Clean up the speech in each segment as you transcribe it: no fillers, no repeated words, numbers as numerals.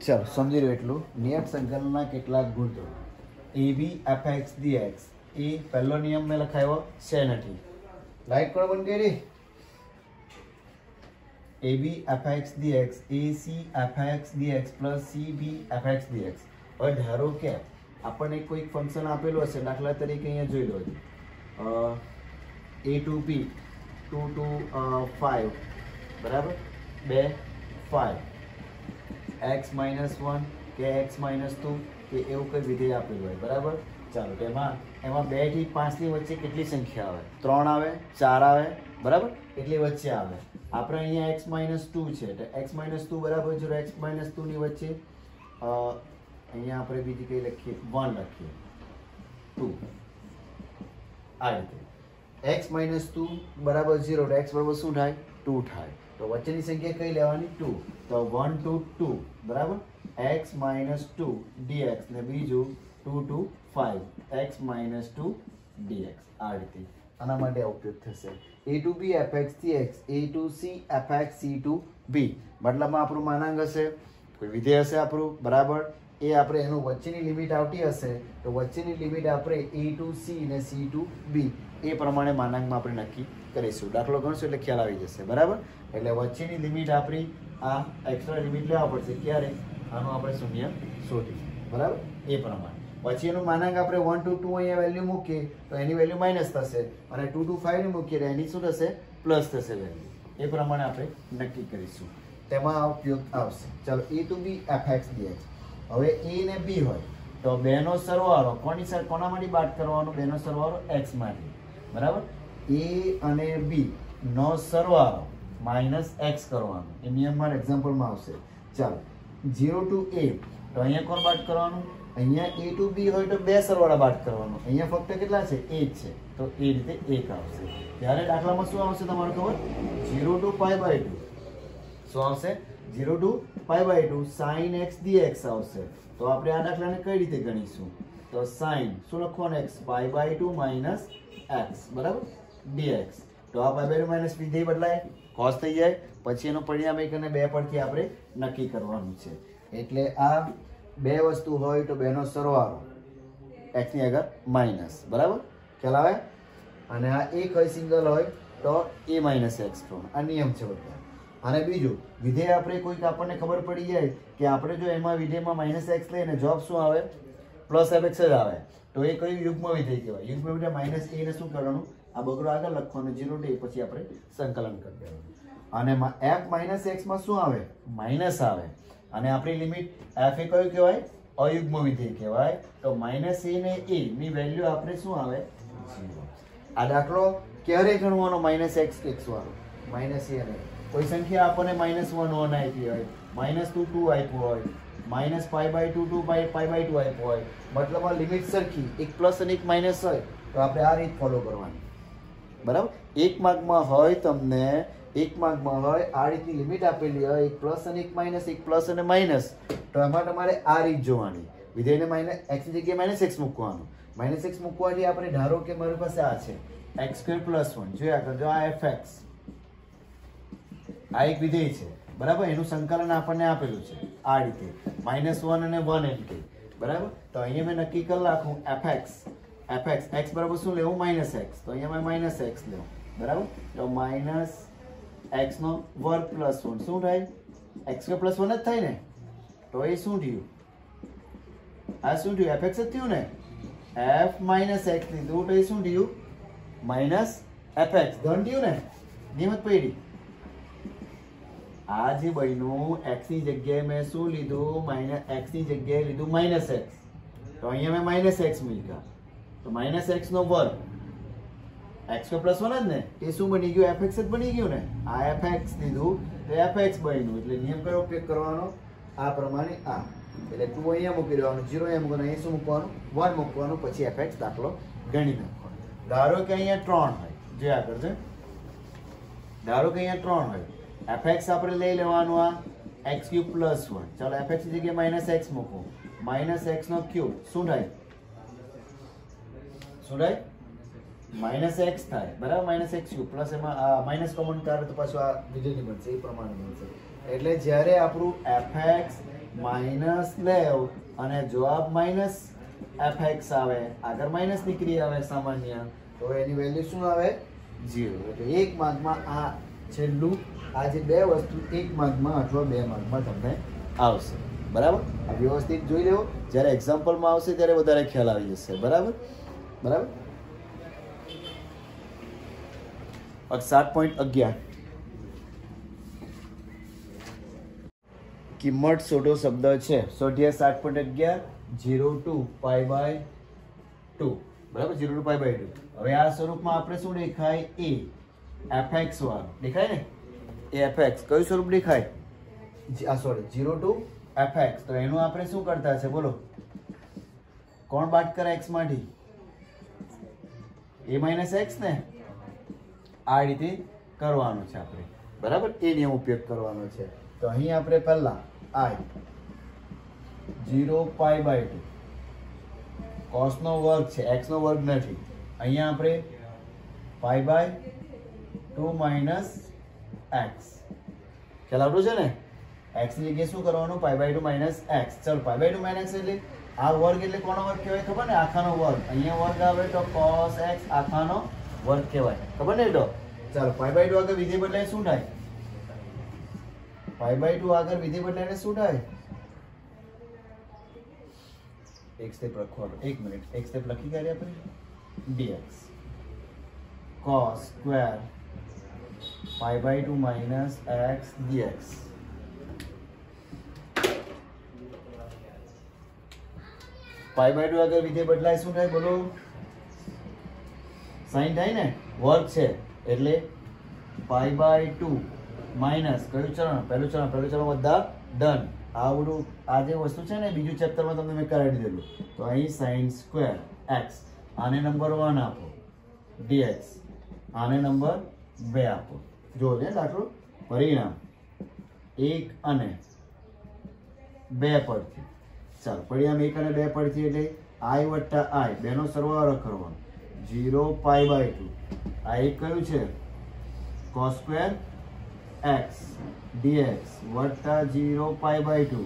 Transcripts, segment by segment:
ચાલો સમજી લો એટલું. નિયત સંકલનના કેટલાક ગુણધર્મો. AB fx dx એ પહેલો નિયમ મેં લખાયો છે નથી. લાઈટ કરો બંધ કરી. AB fx dx AC fx dx plus CB fx dx. હવે ધારો કે આપણને કોઈ ફંક્શન આપેલું હશે, દાખલા તરીકે અહીંયા જોઈ લો a to b 2 to 5 બરાબર 2 5 x -1 કે x -2 કે એવું કંઈ વિધેય આપેલું હોય બરાબર. ચાલો એમાં 2 થી 5 ની વચ્ચે કેટલી સંખ્યા આવે? 3 આવે, 4 આવે બરાબર, એટલી વચ્ચે આવે. આપણે અહીંયા x -2 છે તો x -2 બરાબર જો x -2 ની વચ્ચે અહીંયા આપણે બીજી કઈ લખીએ 1 લખીએ 2 આ રીતે x -2 બરાબર 0 તો x બરાબર શું થાય? 2 થાય. તો વચ્ચેની સંખ્યા કઈ લેવાની? 2. તો 1 to 2 બરાબર x -2 dx ને બીજું 2 to 5 x -2 dx. આ રીતે આના માટે ઉપયોગ થશે. a to b fx dx a to c fx c to b મતલબમાં આપણું માનાંક હશે, કોઈ વિધેય હશે આપણું બરાબર, એ આપણે એનું વચ્ચેની લિમિટ આવતી હશે તો વચ્ચેની લિમિટ આપણે a to c ને c to b એ પ્રમાણે માનાંકમાં આપણે નક્કી કરીશું. દાખલો ગણશું એટલે ખ્યાલ આવી જશે બરાબર. એટલે વચ્ચેની લિમિટ આપણી આ એક્સ્ટ્રા લિમિટ લેવા પડશે. ક્યારે? આનું આપણે શૂન્ય શોધીશું બરાબર. એ પ્રમાણે પછી એનું માનાંક આપણે 1 to 2 અહીંયા વેલ્યુ મૂકીએ તો એની વેલ્યુ માઇનસ થશે અને 2 to 5 ની મૂકીએ તો એની શું થશે? પ્લસ થશે વેલ્યુ. એ પ્રમાણે આપણે નક્કી કરીશું, તેમાં આ ઉપયોગ આવશે. ચાલો a to b fx dx. હવે a ને b હોય તો બેનો સરવાળો કોનામાંથી બાદ કરવાનો? બેનો સરવાળો x માંથી બરાબર. a અને b નો સરવાળો -x કરવાનો એ નિયમમાં એક્ઝામ્પલમાં આવશે. ચાલો 0 to a તો અહીંયા કોણ બાદ કરવાનું? અહીંયા a to b હોય તો બે સરવાળા બાદ કરવાનો. અહીંયા ફક્ત કેટલા છે? 1 છે તો એ રીતે 1 આવશે. ત્યારે દાખલામાં શું આવશે તમારું ખબર? 0 to π/2 શું આવશે? 0 to π/2 sin x dx આવશે. તો આપણે આ દાખલાને કઈ રીતે ગણીશું? તો sin શું લખવાનું? x π/2 minus x બરાબર dx. તો આ π/2 માઇનસ વિધેય બદલાય, cos થઈ જાય, પછી એનું પરિણામ 1 અને 2 પરથી આપણે નક્કી કરવાનું છે. એટલે આ બે વસ્તુ હોય તો બેનો સરવાળો x ની આગળ માઇનસ બરાબર, ખ્યાલ આવે? અને આ એક હોય સિંગલ હોય તો a - x પ્રમાણે આ નિયમ છે બધા. અને બીજું વિધેય આપણે કોઈક આપણને ખબર પડી જાય કે આપણે જો એમાં વિધેયમાં -x લઈએ ને જવાબ શું આવે? +fx જ આવે તો એ કયું યુગ્મ વિધેય કહેવાય? યુગ્મ વિધેય -a ને શું કરવાનું? આ બગડો આગળ લખવાનું 0 થી પછી આપણે સંકલન કરી દેવાનું. અને f - x માં શું આવે? માઇનસ આવે. અને આપણી લિમિટ f એ કયું કહેવાય? અયુગ્મ વિધેય કહેવાય. તો -a ને a ની વેલ્યુ આપણે શું આવે? 0. આ દાખલો ક્યારે ગણવાનો? -x વાળો -a અને કોઈ સંખ્યા આપણને -1 1 આપી હોય, -2 2 આપ્યું હોય, -π/2 2 π/2 આપ્યું હોય, મતલબ આ લિમિટ સરખી, એક પ્લસ અને એક માઇનસ હોય તો આપણે આ રીત ફોલો કરવાની બરાબર. એક માર્કમાં હોય તમને આ રીતની લિમિટ આપેલી હોય, એક પ્લસ અને એક માઇનસ, એક પ્લસ અને માઇનસ, તો એમાં તમારે આ રીત જોવાની. વિધેયને x ની જગ્યાએ -x મૂકવાનું. -x મૂકવાથી આપણે ધારો કે મારી પાસે આ છે x² + 1 જોયા કરજો. આ fx આ એક વિધેય છે બરાબર, એનું સંકલન આપણને આપેલું છે આ રીતે -1 અને 1 એમ કે બરાબર. તો અહીંયા મેં નક્કી કરી નાખું fx x બરાબર શું લેવું? -x. તો અહીંયા મેં -x લેવું બરાબર. તો -x નો વર્ગ + 1 શું થાય? x² + 1 જ થાય ને. તો એ શું થયું? આ શું થયું? fx જ થયું ને. f - x લીધું તો એ શું થયું? -fx ધન થયું ને. નિયમત પડી. આ જે બન્યું x ની જગ્યાએ મેં શું લીધું? x ની જગ્યાએ લીધું -x. તો અહીંયા મેં -x મૂક્યા તો -x નો વર્ગ x² + 1 જ ને. એ શું બની ગયું? fx જ બની ગયું ને. આ fx લીધું તો fx બન્યું. એટલે નિયમ કયો ઉપયોગ કરવાનો? આ પ્રમાણે આ. એટલે 2 અહીંયા મૂકી દેવાનું, 0 અહીંયા મૂકવાનું, અહીંયા શું મૂકવાનું? 1 મૂકવાનું, પછી fx દાખલો ગણી નાખવાનો. ધારો કે અહીંયા 3 હોય, જે આગળ છે ધારો કે અહીંયા 3 હોય, fx આપણે લઈ લેવાનું આ x³ + 1. ચાલો fx ની જગ્યાએ -x મૂકો, -x નો ક્યુબ શું થાય? શું થાય? -x થાય બરાબર. -x³ પ્લસ એમાં માઇનસ કોમન કાઢે તો પાછું આ વિધેય બનશે, એ પ્રમાણે બનશે. એટલે જ્યારે આપણું fx માઇનસ લેવ અને જવાબ માઇનસ fx આવે, આગળ માઇનસ નીકળી આવે સામાન્ય, તો એની વેલ્યુ શું આવે? 0. એટલે એક માર્કમાં આ છેલ્લું આ જે બે વસ્તુ એક માર્કમાં અથવા બે માર્કમાં તમને આવશે. બરાબર? આ વ્યવસ્થિત જોઈ લેવો, જ્યારે એક્ઝામ્પલમાં આવશે ત્યારે વધારે ખ્યાલ આવી જશે. બરાબર? બરાબર. 7.11 કિંમત શોધો શબ્દ છે. શોધીએ 7.11 0 to π/2. બરાબર? 0 to π/2. હવે આ સ્વરૂપમાં આપણે શું દેખાય? a fx વાળું દેખાય ને? એ fx કયું સ્વરૂપ દેખાય? Sorry 0 to fx. તો એનું આપણે શું કરતા છે બોલો? કોણ બાદ કરે x માંથી? a - x ને? આ રીતે કરવાનું છે આપણે. બરાબર? એ નિયમ ઉપયોગ કરવાનો છે. તો અહીં આપણે પહેલા I 0 π/2 cos નો વર્ગ છે, x નો વર્ગ નથી. અહીંયા આપણે π/2 માઇનસ x ખ્યાલ આવતો છે ને? x ની જગ્યાએ શું કરવાનું? π/2 માઇનસ x. ચલો π/2 માઇનસ એટલે આ વર્ગ એટલે કોનો વર્ગ કહેવાય ખબર ને? આખાનો વર્ગ. અહીંયા વર્ગ આવે તો cos x આખાનો વર્ગ કહેવાય. ખબર ને? તો ચાલો π/2 આગળ વિધેય બદલાય શું થાય? π/2 આગળ વિધેય બદલાય શું થાય? એક સ્ટેપ લખવાનો. 1 મિનિટ. એક સ્ટેપ લખી કાઢીએ આપણે. dx cos square π/2 minus x dx. π/2 આગળ વિધેય બદલાય શું થાય બોલો? સાઈન થાય ને? વર્ગ છે એટલે π/2 માઇનસ કયું ચરણ? પહેલું ચરણ. પહેલું ચરણ બધા ડન. આ બધું આ જે વસ્તુ છે ને બીજું ચેપ્ટરમાં તમને મેં કરાવી દીધેલું. તો અહીં સાઈન સ્ક્વેર x આને નંબર 1 આપો, dx આને નંબર 2 આપો. જો ને દાખલો પરિણામ 1 અને 2 પરથી. ચાલો પરિણામ 1 અને 2 પરથી એટલે i વત્તા i બેનો સરવાળો કરવાનો. 0 π/2 આ એક કયું છે? cos સ્ક્વેર x dx વત્તા 0 π/2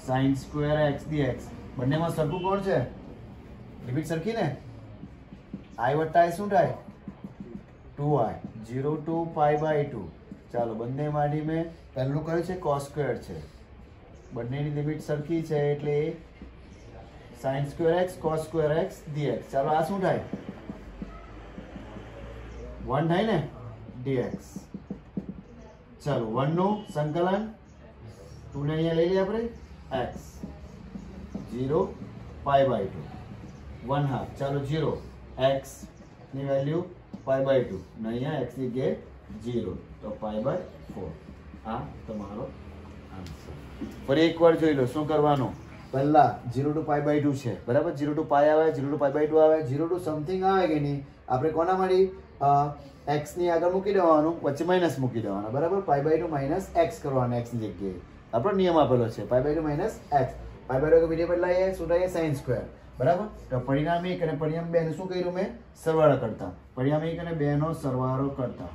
sin સ્ક્વેર x dx. બંનેમાં સરખું કોણ છે? લિમિટ સરખી ને? i વત્તા i શું થાય? 2i. 0 to π/2. ચાલો બંનેમાંથી મેં પહેલું કયું છે? cos સ્ક્વેર છે. બંનેની લિમિટ સરખી છે એટલે sin square x cos square x dx. ચાલો આ શું થાય? 1 થાય ને? dx. ચાલો 1 નું સંકલન 2 ને અહીંયા લઈ લઈએ આપણે x 0 π/2 1/2. ચાલો 0 x ની વેલ્યુ π/2 ને અહીંયા x ની જગ્યાએ 0 તો π/4. આ તમારો આન્સર. ફરી એકવાર જોઈ લો શું કરવાનું. પહેલા 0 to π/2 છે. બરાબર? 0 to π આવે, 0 to π/2 આવે, 0 to સમથિંગ આવે કે નહીં? આપણે કોના મળી? x ની આગળ મૂકી દેવાનું, વચ્ચે માઇનસ મૂકી દેવાના. બરાબર? π/2 માઇનસ x કરવાનું x ની જગ્યાએ. આપણો નિયમ આપેલો છે π/2 માઇનસ x. π/2 વિધેય બદલાય શું થાય? sin square. બરાબર? તો પરિણામ 1 અને પરિણામ 2 નું શું કર્યું મેં? સરવાળો કરતા. પરિણામ 1 અને 2 નો સરવાળો કરતા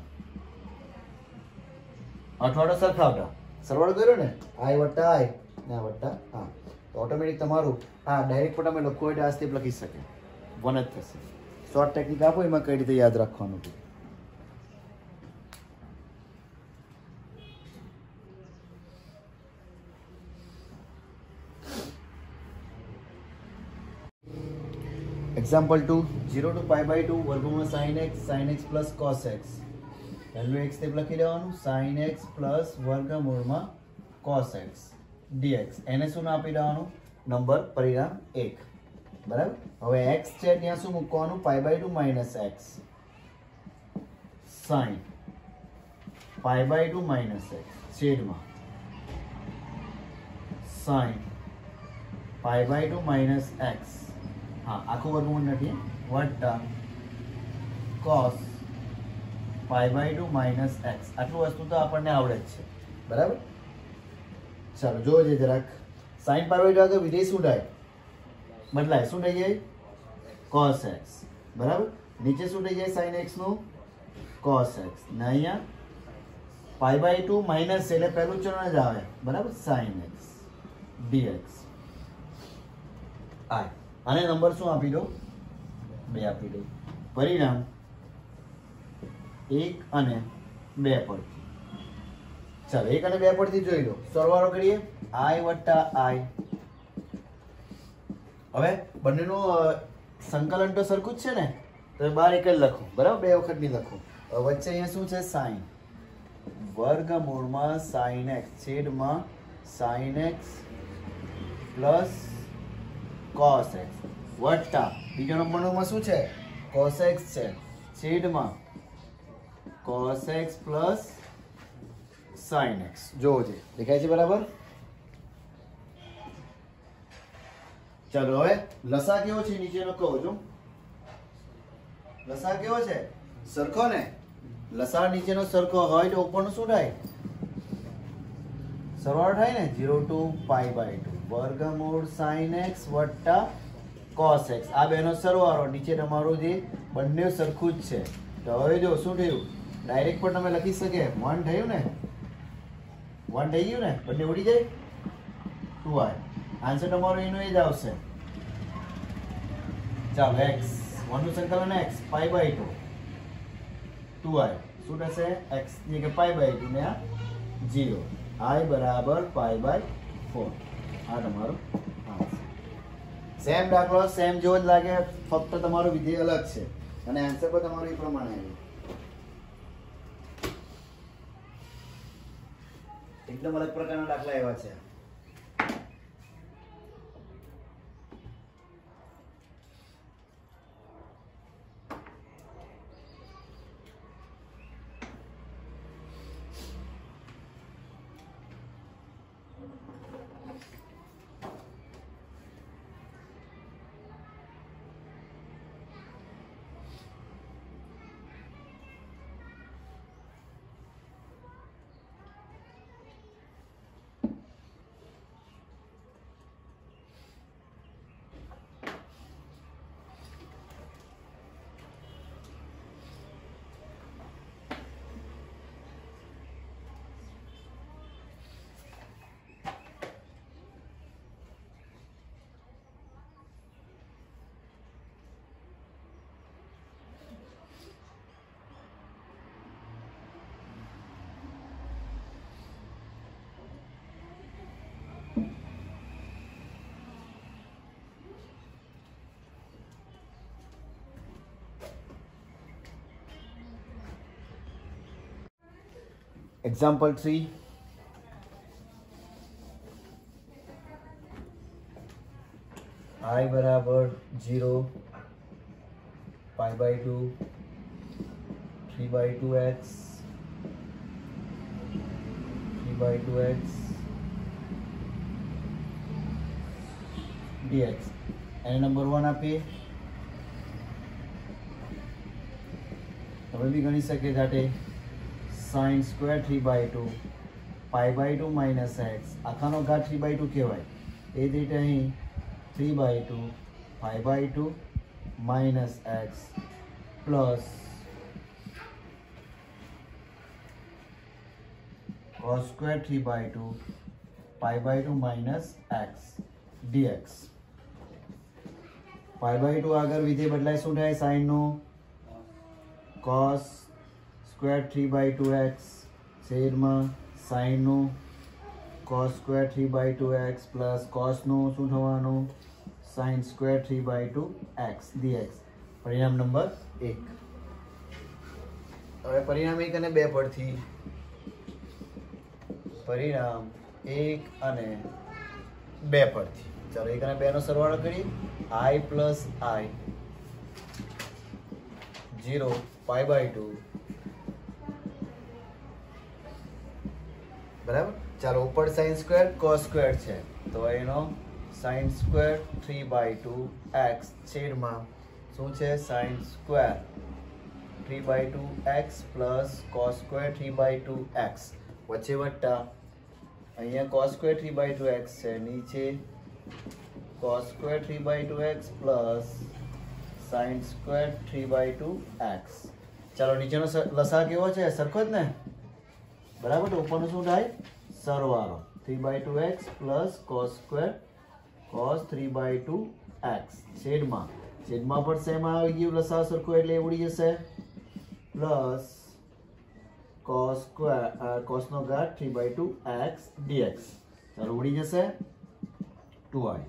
અઠવાડો સરખાવતા. સરવાળો કર્યો ને? i વત્તા i ને આ વત્તા આ. તો ઓટોમેટિક તમારું આ ડાયરેક્ટ પણ તમે લખવું હોય તો આ સ્ટેપ લખી શકે. 1 જ થશે. શોર્ટ ટેકનિક આપો એમાં કઈ રીતે યાદ રાખવાનું છે. એક્ઝામ્પલ 2 0 to π/2 વર્ગમૂળ sin x plus cos x. પહેલું એક સ્ટેપ લખી દેવાનું. sin x પ્લસ વર્ગમૂળમાં cos x dx. એને શું આપી દેવાનું? નંબર પરિણામ 1. બરાબર? હવે x છે ત્યાં શું મૂકવાનું? π/2 minus x sin π/2 minus x છેદમાં sin π/2 માઇનસ x. હા આખું વર્ગમૂળ નથી વત્તા cos π/2 માઇનસ x. આટલું વસ્તુ તો આપણને આવડે જ છે. બરાબર? ચાલો જોજે જરાક. sin π/2 આગળ વિધેય શું થાય? બદલાય. શું થઈ જાય? cos x. બરાબર? નીચે શું થઈ જાય? sin x નું cos x. ને અહીંયા π/2 માઇનસ એટલે પહેલું ચરણ જ આવે. બરાબર? sin x dx આય આને નંબર શું આપી દો 2 આપી દો પરિણામ 1 અને 2 પરથી ચાલો 1 અને 2 પરથી જોઈ લો સરવાળો કરીએ i વત્તા i હવે બંનેનું સંકલન તો સરખું જ છે ને તો બહાર એક જ લખો બરાબર બે વખત નહીં લખો વચ્ચે અહીંયા શું છે sin વર્ગમૂળમાં sin x છેદમાં sin x plus cos x વત્તા બીજો નંબરનો શું છે cos x છે છેદમાં cos x plus sin x જોવો છે દેખાય છે બરાબર ચાલો હવે લસા કેવો છે નીચેનો કહો છો લસા કેવો છે સરખો ને લસા નીચેનો સરખો હોય તો ઉપરનું શું થાય સરવાળો થાય ને 0 to pi by 2 વર્ગમૂળ sin x વત્તા cos x આ બેનો સરવાળો નીચે તમારું જે બંને સરખું જ છે તો હવે જો શું થયું ડાયરેક્ટ પણ તમે લખી શકે 1 થયું ને 1 થઈ ગયું ને બંને ઉડી જાય 2i આન્સર તમારો એનો એ જ આવશે ચાલો x 1 નું સંકલન x pi by 2 2i શું થશે x ની કે pi by 2 ને આ 0 i બરાબર pi by 4 આ તમારો આન્સર સેમ દાખલો સેમ જેવો જ લાગે ફક્ત તમારો વિધેય અલગ છે અને આન્સર પણ તમારો એ પ્રમાણે આવ્યો એકદમ અલગ પ્રકારના દાખલા એવા છે Example 3 I बराबर 0 pi by 2 3 by 2x 3 by 2x dx અને નંબર 1 આપીએ તમે બી ગણી શકે જાતે sin square 3 by 2 pi by 2 minus x આખાનો ઘાત 3 by 2 કહેવાય એ જ રીતે અહીં 3 by 2 pi by 2 minus x plus cos square 3 by 2 pi by 2 minus x dx pi by 2 આગળ વિધેય બદલાય શું થાય sin no cos square 3 by 2x છેદમાં sin નું cos square 3 by 2x plus cos નું શું થવાનું sin square 3 by 2x dx પરિણામ નંબર 1 હવે પરિણામ 1 અને 2 પરથી પરિણામ 1 અને 2 પરથી ચાલો 1 અને 2 નો સરવાળો કરીએ i plus i 0 pi by 2 બરાબર ચાલો ઉપર sin સ્ક્વેર cos સ્ક્વેર છે તો એનો sin સ્ક્વેર 3 by 2 x છેદમાં શું છે sin square 3 by 2 x plus cos square 3 by 2 x વચ્ચે વત્તા અહીંયા cos સ્ક્વેર 3 by 2 x છે નીચે cos square 3 by 2 x plus sin square 3 by 2 x ચાલો નીચેનો લસા કેવો છે સરખો જ ને બરાબર તો ઉપરનું શું થાય સરવાળો 3/2x plus cos square cos 3/2x છેદમાં પણ સેમ આવી ગયું લસા સરખું એટલે ઉડી જશે પ્લસ cos સ્ક્વેર cos નો ઘાત 3/2x dx ચાલો ઉડી જશે 2i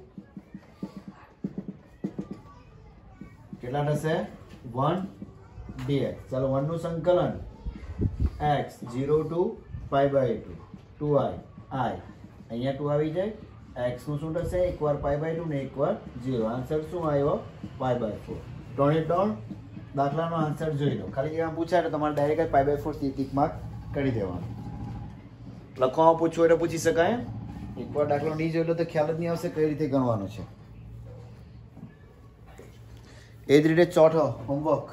કેટલા થશે 1 dx ચાલો 1 નું સંકલન x 0 to pi/2 2i i અહીંયા 2 આવી જાય x નું શું થશે એકવાર pi/2 ને એકવાર 0 આન્સર શું આવ્યો pi/4 ત્રણે ત્રણ દાખલાનો આન્સર જોઈ લો ખાલી જગ્યામાં પૂછાય તો તમારે ડાયરેક્ટ pi/4 ટિક માર્ક કરી દેવાનું લખવામાં પૂછવું એટલે પૂછી શકાય એકવાર દાખલો નહીં જોઈ લો તો ખ્યાલ જ નહીં આવશે કઈ રીતે ગણવાનું છે એ જ રીતે ચોથો હોમવર્ક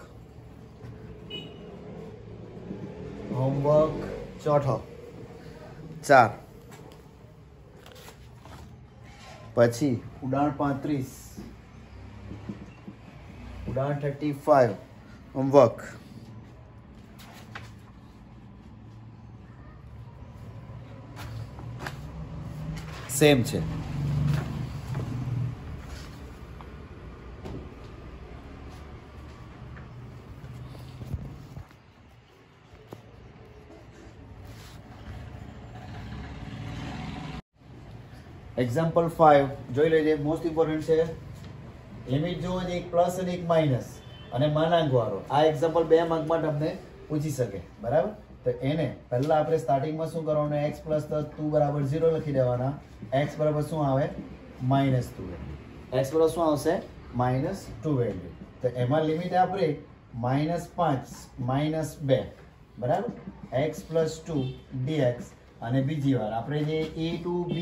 ચોથો 4 પછી ઉદાહરણ 35 ઉદાહરણ 35 હોમવર્ક સેમ છે એક્ઝામ્પલ 5 જોઈ લેજે મોસ્ટ ઇમ્પોર્ટન્ટ છે લિમિટ જો એક પ્લસ અને એક માઇનસ અને માનાંક વાળો આ એક્ઝામ્પલ 2 માર્કમાં તમને પૂછી શકે બરાબર તો એને પહેલા આપણે સ્ટાર્ટિંગમાં શું કરવાનું x પ્લસ 2 બરાબર 0 લખી દેવાના x બરાબર શું આવે -2 x બરાબર શું આવશે -2 વેલ્યુ તો એમાં લિમિટ આપણે -5 -2 બરાબર x + 2 dx અને બીજી વાર આપણે જે a to b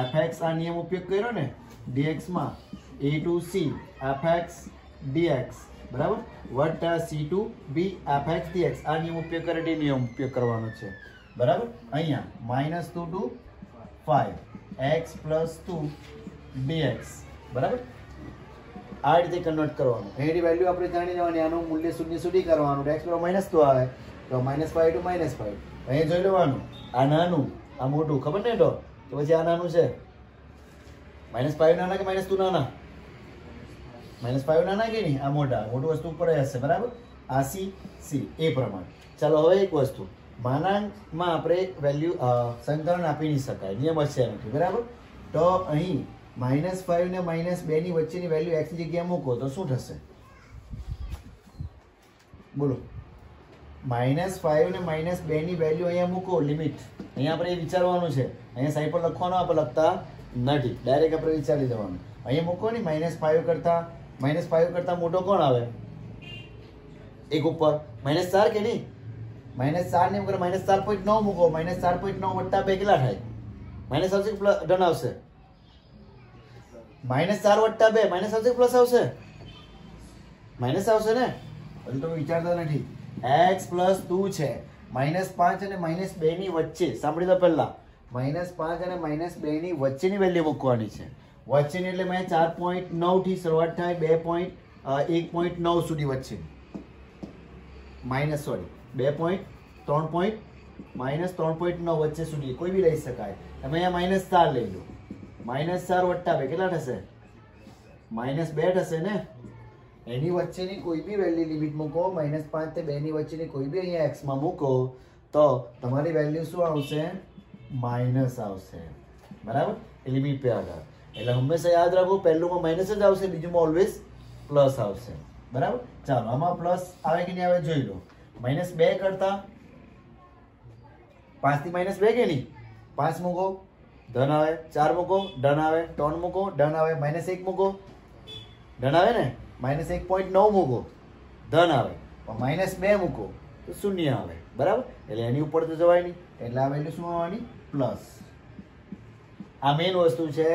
fx આ નિયમ ઉપયોગ કર્યો ને dx માં a to c fx dx બરાબર વત્તા c to b fx dx આ નિયમ ઉપયોગ કરે નિયમ ઉપયોગ કરવાનો છે બરાબર અહીંયા -2 to 5 x + 2 dx બરાબર આ રીતે કન્વર્ટ કરવાનું એની વેલ્યુ આપણે જાણી લેવાની આનું મૂલ્ય શૂન્ય સુધી કરવાનું x બરાબર -2 આવે તો -5 to -5 અહીં જોઈ લેવાનું આ નાનું આ મોટું ખબર ને તો પછી આ નાનું છે -5 નાના કે -2 નાના -5 નાના કે નહીં આ મોટું વસ્તુ ઉપર હશે બરાબર આ c એ પ્રમાણે ચાલો હવે એક વસ્તુ માનાંકમાં આપણે વેલ્યુ સંકલન આપી નહીં શકાય નિયમ છે નથી બરાબર તો અહીં -5 ને -2 ની વચ્ચેની વેલ્યુ x ની જગ્યાએ મૂકો તો શું થશે બોલો -5 ને -2 ની વેલ્યુ અહીંયા મૂકો લિમિટ અહીંયા આપણે વિચારવાનું છે અહીંયા સાઈડ પર લખવાનું આપણે લખતા નથી ડાયરેક્ટ આપણે વિચારી દેવાનું અહીંયા મૂકો ને -5 કરતા મોટો કોણ આવે એક ઉપર -4 કે નહીં -4 ને ઉપર -4.9 મૂકો -4.9 વત્તા 2 કેટલા થાય માઇનસ આવશે કે ધન આવશે -4 વત્તા 2 માઇનસ આવશે કે પ્લસ આવશે માઇનસ આવશે ને હજુ તમે વિચારતા નથી x + 2 છે -5 અને -2 ની વચ્ચે સાંભળી લો પહેલા -5 અને -2 ની વચ્ચેની વેલ્યુ મૂકવાની છે વચ્ચેની એટલે મેં 4.9 થી શરૂઆત થાય 1.9 સુધી વચ્ચે -3.9 વચ્ચે સુધી કોઈ બી લઈ શકાય તમે અહીંયા -4 લઈ લો -4 વત્તા 2 કેટલા થશે -2 થશે ને એની વચ્ચેની કોઈ બી વેલ્યુ લિમિટ મૂકો -5 થી 2 ની વચ્ચેની કોઈ બી અહીંયા x માં મૂકો તો તમારી વેલ્યુ શું આવશે માઇનસ આવશે બરાબર એ લિમિટ પે આગળ એટલે હંમેશા યાદ રાખો પહેલુંમાં માઇનસ જ આવશે બીજુંમાં ઓલવેઝ પ્લસ આવશે બરાબર ચાલો આમાં પ્લસ આવે કે નહીં આવે જોઈ લો -2 કરતા 5 થી -2 કે નહીં 5 મૂકો ધન આવે 4 મૂકો ધન આવે 3 મૂકો ધન આવે -1 મૂકો ધન આવે ને -1.9 મૂકો ધન આવે -2 મૂકો તો શૂન્ય આવે બરાબર એટલે એની ઉપર તો જવાય નહીં એટલે આ વેલ્યુ શું આવવાની પ્લસ આ મેઇન વસ્તુ છે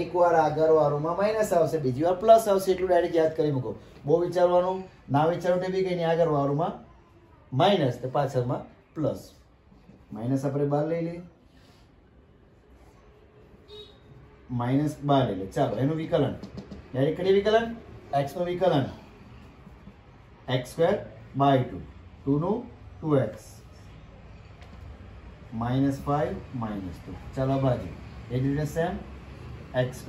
એકવાર આગળ વાળુમાં માઇનસ આવશે બીજી વાર પ્લસ આવશે એટલું ડાયરેક્ટ યાદ કરી મૂકો બહુ વિચારવાનું ના વિચારો તે બી કઈ નહીં આગળ વાળુમાં માઇનસ તો પાછળમાં પ્લસ માઇનસ આપણે બહાર લઈ લઈએ માઇનસ બહાર લઈ લે ચાલો એનું વિકલન ડાયરેક્ટ કરીએ વિકલન x નું વિકલન x² / 2 2 નું 2x -5 -2 ચાલો બાજુ એ જ રીતે સેમ x²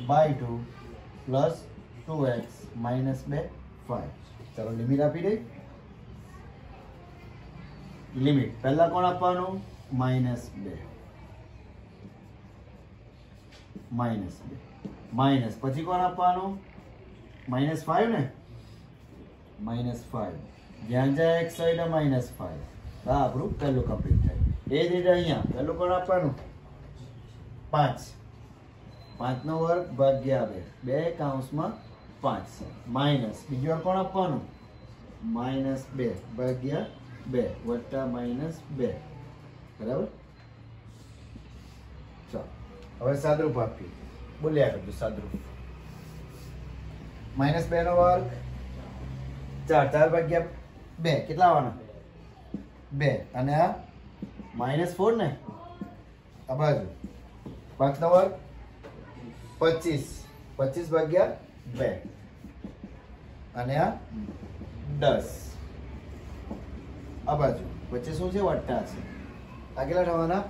/ 2 પ્લસ 2x -2 5 ચાલો લિમિટ આપી દઈ લિમિટ પહેલા કોણ આપવાનું -2 માઇનસ પછી કોણ આપવાનું -5 ને -5 જ્યાં જ્યાં x હોય એટલે -5 હા આપણું પહેલું કમ્પ્લીટ થાય એ જ રીતે અહીંયા પહેલું કોણ આપવાનું 5 5 નો વર્ગ ભાગ્યા 2 2 કૌંસમાં 5 માઇનસ બીજું કોણ આપવાનું -2 ભાગ્યા 2 વત્તા -2 બરાબર ચાલો હવે સાદરૂપ આપીએ બોલ્યા કરજો સાદરૂપ -2 નો વર્ગ 4 ભાગ્યા 2 કેટલા આવવાના 2 અને આ -4 ને આ બાજુ 5 નો વર્ગ 25 ભાગ્યા 2 અને આ 10 આ બાજુ વચ્ચે શું છે વટ્ટા છે આ કેટલા થવાના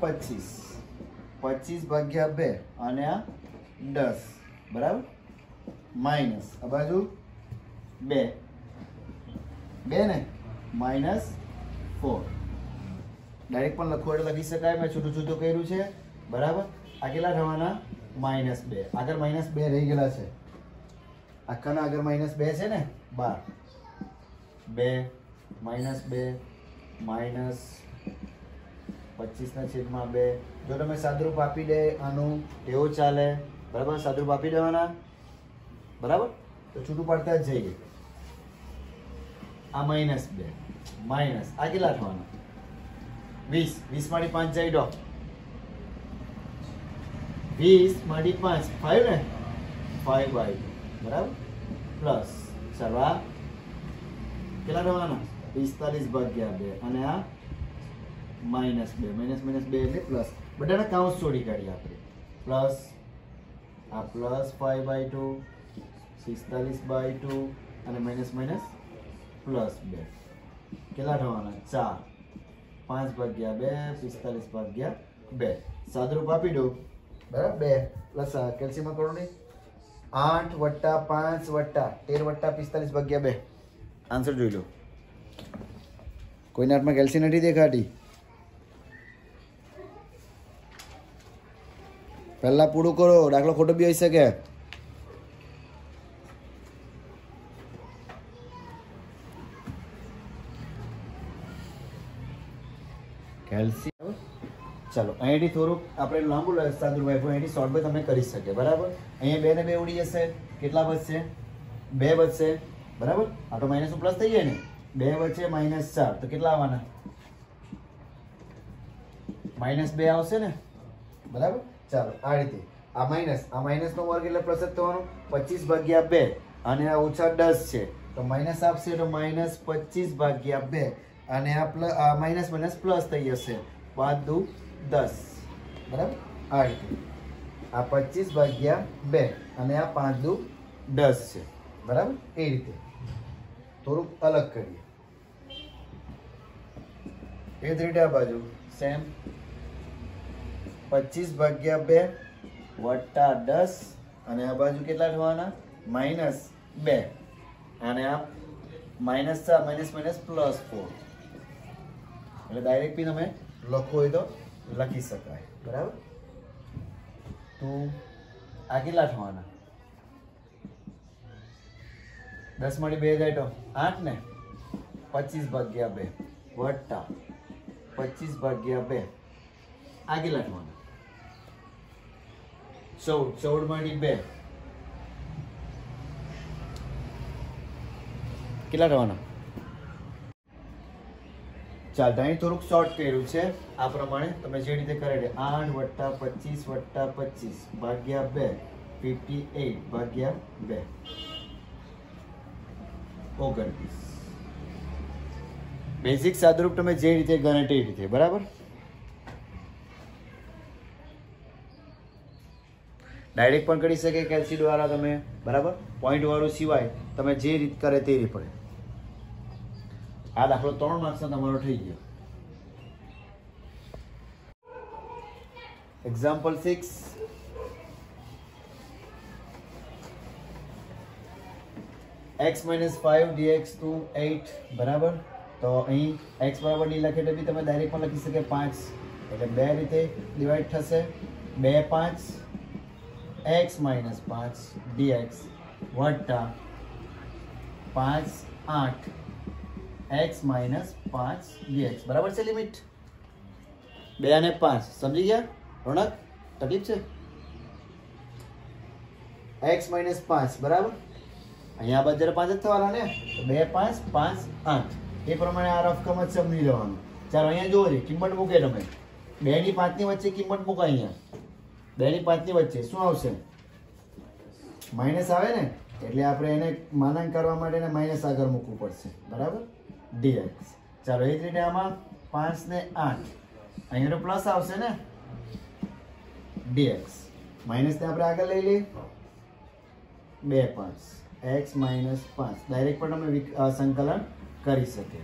25 ભાગ્યા 2 અને આ 10 બરાબર માઇનસ આ બાજુ 2 ને -4 ડાયરેક્ટ પણ લખવું એટલે લખી શકાય મેં છૂટું છૂટું કર્યું છે બરાબર આ કેટલા થવાના -2 આગળ -2 રહી ગયેલા છે આખાના આગળ -2 છે ને 12 -2 -25/2 જો તમે સાદરૂપ આપી દે આનું તેવો ચાલે બરાબર સાદરૂપ આપી દેવાના બરાબર તો છૂટું પડતા જ જઈએ આ -2 માઇનસ આ કેટલા થવાના 20 માંથી 5 જાય દો 20 માંથી 5 5 ને 5/2 બરાબર પ્લસ સરવા કેટલા થવાના 45/2 અને આ -2 એટલે પ્લસ બધાના કાઉન્સ છોડી કાઢીએ આપણે પ્લસ આ પ્લસ 5/2 46/2 અને માઇનસ પ્લસ 2 કેટલા થવાના 4 5/2 45/2 સાદરૂપ આપી દો બરાબર 2 પ્લસ કેલ્શિયમ કરો નહીં 8 + 5 + 13 + 45/2 આન્સર જોઈ લો કોઈના હાથમાં કેલ્શિયમ નથી દેખાતી પહેલા પૂરું કરો દાખલો ખોટો બી હોઈ શકે કેલ્શિયમ ચાલો અહીંયાથી થોડુંક આપણે લાંબુ સાદું વાઈફું અહીંથી શોર્ટ બાય તમે કરી શકે બરાબર અહીંયા 2 ને 2 ઉડી જશે કેટલા બચશે 2 બચશે બરાબર આ તો માઇનસ પ્લસ થઈ જાય ને 2 વચ્ચે -4 તો કેટલા આવવાના -2 આવશે ને બરાબર ચાલો આ રીતે આ માઇનસ નો વર્ગ એટલે પ્લસ જ થવાનું 25/2 અને આ -10 છે તો માઇનસ આપશે તો -25/2 અને આ માઇનસ પ્લસ થઈ જશે 5 × 10 બરાબર આ રીતે આ 25/2 અને આ 5 × 10 છે બરાબર એ રીતે થોડુંક અલગ કરીએ એ જ રીતે આ બાજુ સેમ 25/2 વત્તા 10 અને આ બાજુ કેટલા થવાના -2 અને આ -4 પ્લસ 4 એટલે ડાયરેક્ટ બી તમે લખો હોય તો લખી શકાય બરાબર તો આ કેટલા થવાના 10 માંથી 2 જાય તો 8 ને 25/2 વત્તા 25/2 આ કેટલા થવાના 14 માંથી 2 કેટલા થવાના ચાલ અહીં થોડુંક શોર્ટ કર્યું છે આ પ્રમાણે તમે જે રીતે કરે 8 + 25 + 25 ભાગ્યા 2 58/2 29 બેઝિક સાદરૂપ તમે જે રીતે ગણે તે રીતે બરાબર ડાયરેક્ટ પણ કરી શકે કેલ્સી દ્વારા તમે બરાબર પોઈન્ટ વાળું સિવાય તમે જે રીત કરે તે રીતે પડે આ દાખલો 3 માર્ક્સનો તમારો થઈ ગયો example 6 x minus 5 dx to 8 બરાબર. તો અહીં x બરાબર નહીં લખે તો બી તમે ડાયરેક્ટ પણ લખી શકે 5, એટલે બે રીતે ડિવાઈડ થશે. 2 5 x minus 5 dx વત્તા 5 8 x minus 5 dx બરાબર છે લિમિટ. 2 અને 5 સમજી ગયા રોનક? તકલીફ છે? x minus 5 બરાબર. અહીંયા બધા 5 જ થવાના ને, તો 2 5 5 8 એ પ્રમાણે આ રફકમ જ સમજી લેવાનું. ચાલો અહીંયા જોવો રે કિંમત મૂકે તમે 2 ની 5 ની વચ્ચે કિંમત મૂકો. અહીંયા 2 ની 5 ની વચ્ચે શું આવશે? માઇનસ આવે ને, એટલે આપણે એને માનાંક કરવા માટે એને માઇનસ આગળ મૂકવું પડશે બરાબર. dx. ચાલો એ જ રીતે આમાં 5 ને 8 અહીંયા તો પ્લસ આવશે ને, dx માઇનસ ને આપણે આગળ લઈ લઈએ. 2 5 x minus 5 ડાયરેક્ટ પણ તમે સંકલન કરી શકે.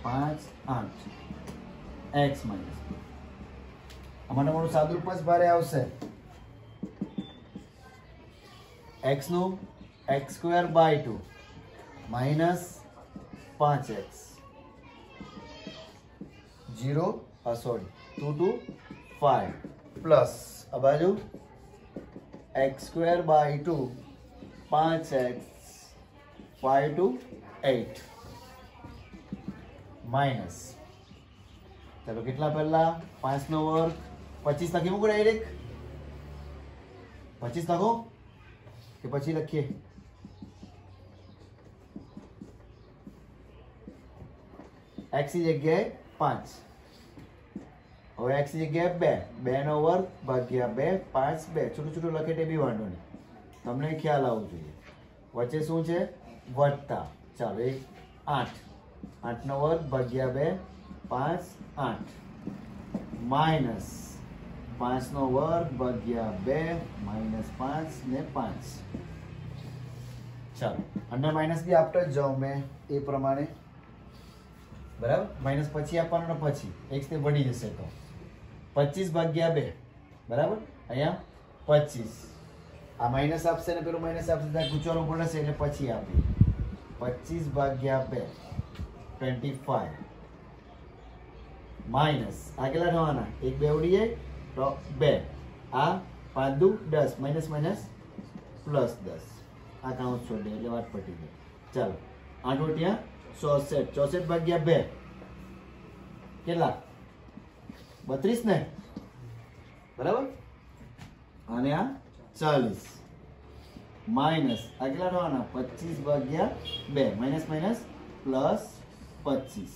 5 8 x minus આમાં તમારું સાદુરૂપ જ ભારે આવશે. x નું x square by 2 minus 5x 0 sorry 2 to 5 plus આ બાજુ x square by 2 5x 5 to 8 minus, ચાલો કેટલા પહેલા 5 નો વર્ગ 25 લખી મૂકો ડાયરેક્ટ. 25 લખો કે પછી લખીએ? x ની જગ્યાએ 5, હવે x ની જગ્યાએ 2, 2 નો વર્ગ ભાગ્યા 2 5 2 છોટું છોટું લખે તે બી વાંધો નહીં, તમને ખ્યાલ આવવો જોઈએ. વચ્ચે શું છે? વત્તા. ચાલો 8, 8 નો વર્ગ ભાગ્યા 2 5 8 માઇનસ 5 નો વર્ગ ભાગ્યા 2 માઇનસ 5 ને 5. ચાલો અને માઇનસ બી આપતો જ જાઉં મેં એ પ્રમાણે બરાબર. માઇનસ પછી આપવાનો ને પછી x ને વધી જશે તો 25 ભાગ્યા 2 બરાબર. અહીંયા 25 આ માઇનસ આપશે ને પેલું માઇનસ આપશે ત્યાં ગુચવાનું પડશે એટલે પછી આપી 25 ભાગ્યા 2 25 માઇનસ આ કેટલા થવાના? 1 2 ઉડી જાય તો 2, આ 5 દુ 10 માઇનસ માઇનસ પ્લસ 10 આ કાઉન્ટ છોડી એટલે વાત પટી ગઈ. ચાલો 8 ત્યાં 64 ભાગ્યા 2 કેટલા? 32 ને બરાબર. અને આ 40 માઇનસ આ કેટલા થવાના? 25 ભાગ્યા 2 માઇનસ માઇનસ પ્લસ 25.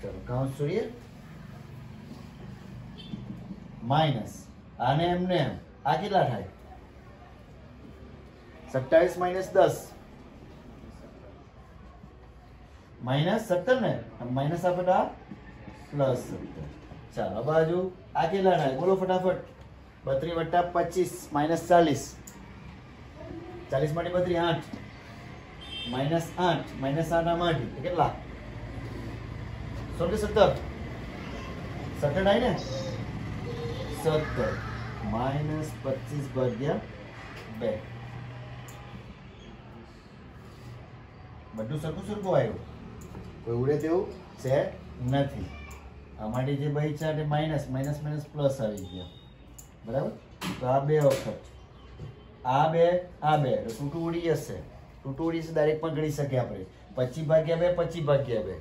ચલો કાઉન્ટ છોડીએ. માઇનસ આને એમને એમ આ કેટલા થાય? 27 માઇનસ 10 માઇનસ 17 ને, માઇનસ આપે તો આ પ્લસ 17. ચાલો બાજુ આ કેટલા થાય બોલો ફટાફટ? 32 વત્તા 25 માઇનસ 40, 40 માંથી 32 8 માઇનસ 8 માઇનસ 8 આમાંથી કેટલા? 17 17 આય ને 17 માઇનસ 25 ભાગ્યા 2 બધું સરખું સરખું આવ્યું, કોઈ ઉડે તેવું છે નથી. અમારી જે બહી છે તે માઇનસ માઇનસ માઇનસ પ્લસ આવી ગયા બરાબર. તો આ 2 વખત આ 2 આ 2 તો ટૂટું ઉડી જશે. ટૂટું ઉડી જશે ડાયરેક્ટ પણ ગણી શકીએ આપણે. 25 ભાગ્યા 2 25 ભાગ્યા 2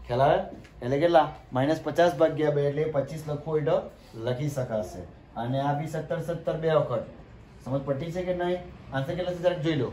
ખ્યાલ આવે? એટલે કેટલા? માઇનસ 50 ભાગ્યા 2 એટલે 25 લખવું હોય તો લખી શકાશે. અને આ બી 17 17 2 વખત. સમજ પટ્ટી છે કે નહીં? આન્સર કેટલા છે જરાક જોઈ લો.